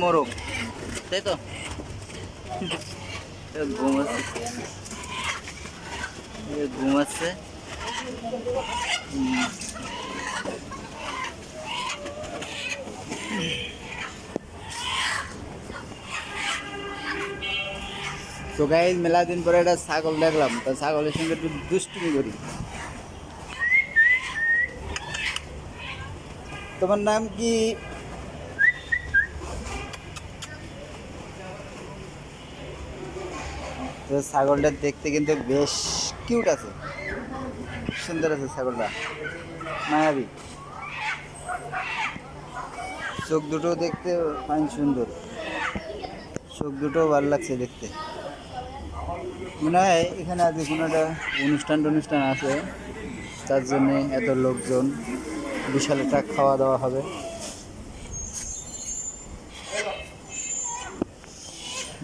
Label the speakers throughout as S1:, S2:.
S1: মোরগ, তাই তো? ঘুমাচ্ছে, ঘুমাচ্ছে। তো গাইজ মেলা দিন পরে একটা ছাগল দেখলাম, তো ছাগলের সঙ্গে একটু দুষ্টুমি করি। তোমার নাম কি? তো ছাগলটা দেখতে কিন্তু বেশ কিউট আছে, সুন্দর আছে ছাগলটা, মায়াবী। চোখ দুটো দেখতে ফাইন সুন্দর, চোখ দুটো ভালো লাগছে দেখতে। মনে হয় এখানে আজকে কোনো একটা অনুষ্ঠান আছে, তার জন্যে এত লোকজন, বিশাল একটা খাওয়া দাওয়া হবে।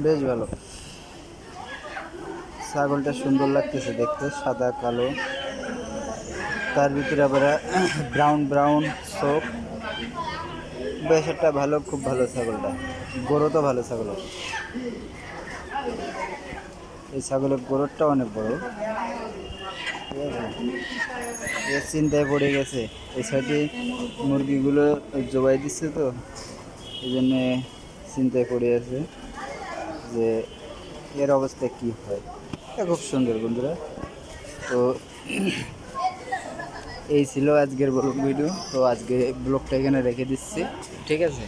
S1: বেশ ভালো, ছাগলটা সুন্দর লাগতেছে দেখতে, সাদা কালো, তার ভিতরে আবার ব্রাউন ব্রাউন চোখ। বেশ একটা ভালো, খুব ভালো ছাগলটা। গরু তো ভালো ছাগলের, এই ছাগলের গরুটা অনেক বড়। ঠিক আছে, চিন্তায় পড়ে গেছে, এই সাইডে মুরগিগুলো জবাই দিচ্ছে, তো এই জন্যে চিন্তায় পড়ে আছে যে এর অবস্থা কি হয়। এটা খুব সুন্দর বন্ধুরা। তো এই ছিল আজকের ব্লগ ভিডিও। তো আজকে ব্লগটা এখানে রেখে দিচ্ছি, ঠিক আছে।